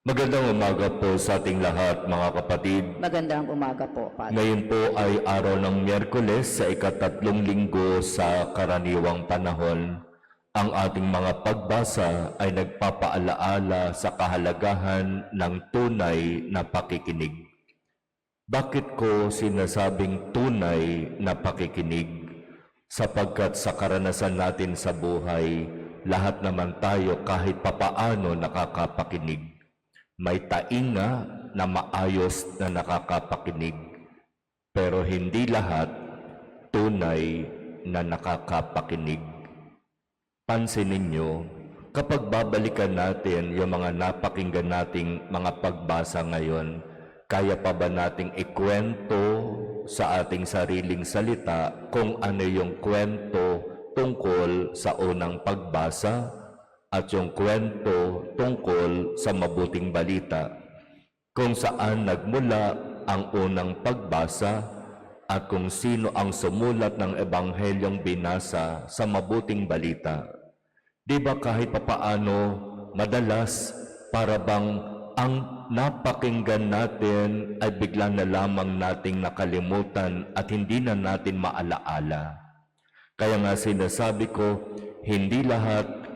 Magandang umaga po sa ating lahat, mga kapatid. Magandang umaga po, Padre. Ngayon po ay araw ng Miyerkules sa ika-3 linggo sa karaniwang panahon. Ang ating mga pagbasa ay nagpapaalaala sa kahalagahan ng tunay na pakikinig. Bakit ko sinasabing tunay na pakikinig? Sapagkat sa karanasan natin sa buhay, lahat naman tayo kahit papaano nakakapakinig. May tainga na maayos na nakakapakinig, pero hindi lahat tunay na nakakapakinig. Pansinin ninyo, kapag babalikan natin yung mga napakinggan nating mga pagbasa ngayon, kaya pa ba nating ikwento sa ating sariling salita kung ano yung kwento tungkol sa unang pagbasa at yung kwento tungkol sa mabuting balita, kung saan nagmula ang unang pagbasa at kung sino ang sumulat ng ebanghelyong binasa sa mabuting balita. Di ba kahit papaano, madalas para bang ang napakinggan natin ay bigla na lamang nating nakalimutan at hindi na natin maalaala. Kaya nga sinasabi ko, hindi lahat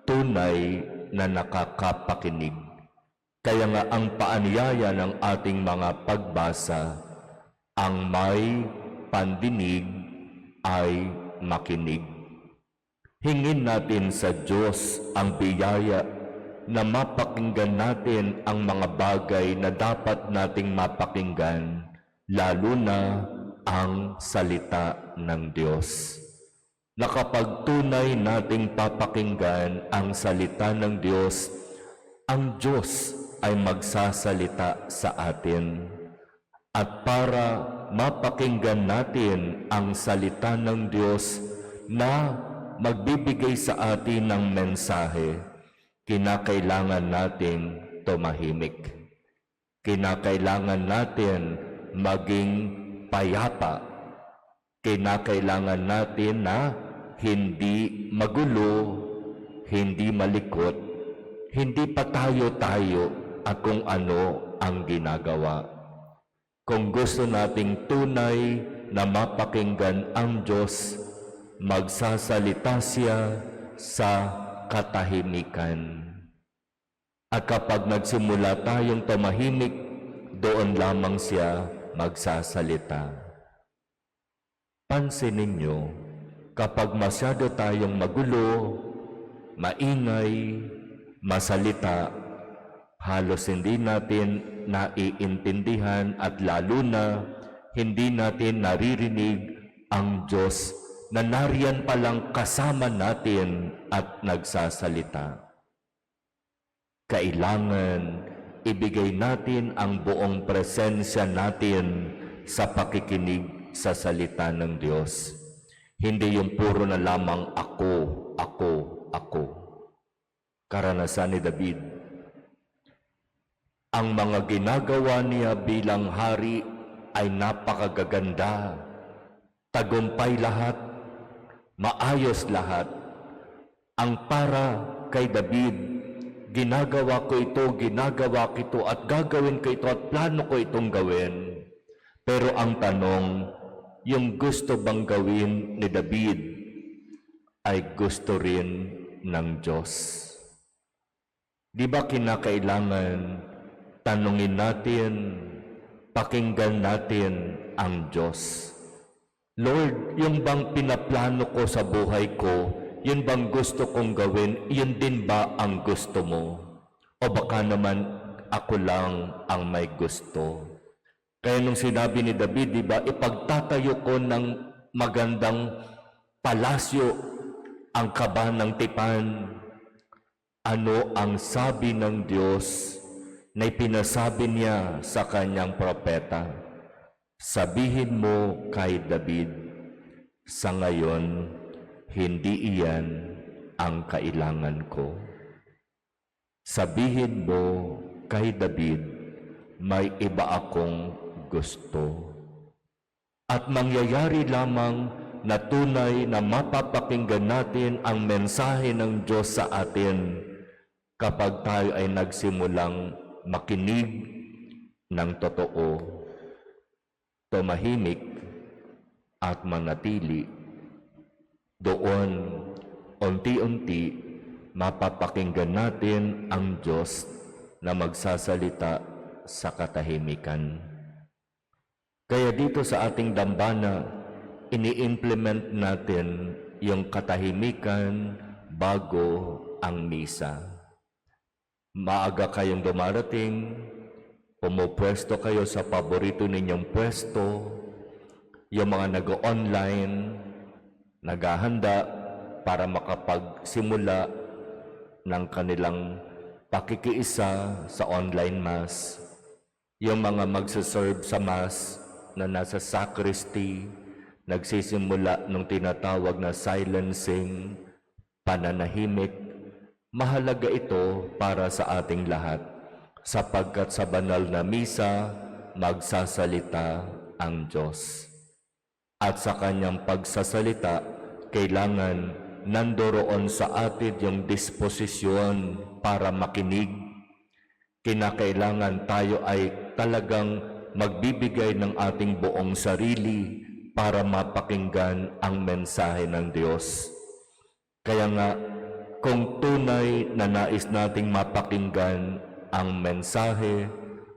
tunay na nakakapakinig. Kaya nga ang paanyaya ng ating mga pagbasa, ang may pandinig ay makinig. Hingin natin sa Diyos ang biyaya na mapakinggan natin ang mga bagay na dapat nating mapakinggan, lalo na ang salita ng Diyos. Na kapag tunay nating papakinggan ang salita ng Diyos, ang Diyos ay magsasalita sa atin. At para mapakinggan natin ang salita ng Diyos na magbibigay sa atin ng mensahe, kinakailangan nating tumahimik. Kinakailangan natin maging payapa. Kinakailangan natin na hindi magulo, hindi malikot, hindi pa tayo at kung ano ang ginagawa. Kung gusto nating tunay na mapakinggan ang Diyos, magsasalita siya sa katahimikan. At kapag nagsimula tayong tumahimik, doon lamang siya magsasalita. Pansinin ninyo, kapag masyado tayong magulo, maingay, masalita, halos hindi natin naiintindihan at lalo na hindi natin naririnig ang Diyos na nariyan palang kasama natin at nagsasalita. Kailangan ibigay natin ang buong presensya natin sa pakikinig sa salita ng Diyos. Hindi yung puro na lamang ako. Karanasan ni David. Ang mga ginagawa niya bilang hari ay napakagaganda. Tagumpay lahat, maayos lahat. Ang para kay David, ginagawa ko ito at gagawin ko ito at plano ko itong gawin. Pero ang tanong, yung gusto bang gawin ni David ay gusto rin ng Diyos? Di ba kinakailangan tanungin natin, pakinggan natin ang Diyos? Lord, yung bang pinaplano ko sa buhay ko, yun bang gusto kong gawin, yun din ba ang gusto mo? O baka naman ako lang ang may gusto? Kaya nung sinabi ni David, di ba, ipagtatayo ko ng magandang palasyo ang kaba ng tipan. Ano ang sabi ng Diyos na ipinasabi niya sa kanyang propeta? Sabihin mo kay David, sa ngayon, hindi iyan ang kailangan ko. Sabihin mo kay David, may iba akong gusto. At mangyayari lamang na tunay na mapapakinggan natin ang mensahe ng Diyos sa atin kapag tayo ay nagsimulang makinig ng totoo, tumahimik at manatili. Doon, unti-unti, mapapakinggan natin ang Diyos na magsasalita sa katahimikan. Kaya dito sa ating dambana, ini-implement natin yung katahimikan bago ang misa. Maaga kayong dumarating, pumupwesto kayo sa paborito ninyong pwesto, yung mga nag-online, naghahanda para makapagsimula ng kanilang pakikiisa sa online mass. Yung mga magsaserve sa mass na nasa sacristy, nagsisimula ng tinatawag na silencing, pananahimik. Mahalaga ito para sa ating lahat, sapagkat sa banal na misa, magsasalita ang Diyos. At sa kanyang pagsasalita, kailangan nandoroon sa atin yung disposisyon para makinig. Kinakailangan tayo ay talagang magbibigay ng ating buong sarili para mapakinggan ang mensahe ng Diyos. Kaya nga, kung tunay na nais nating mapakinggan ang mensahe,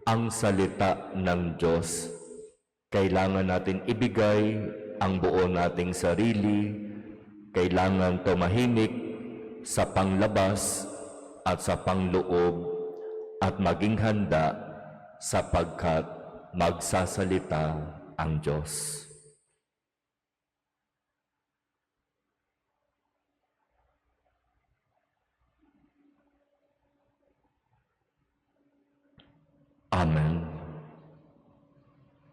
ang salita ng Diyos, kailangan natin ibigay ang buo nating sarili, kailangan tumahimik sa panglabas at sa pangloob at maging handa sapagkat magsasalita ang Diyos. Amen.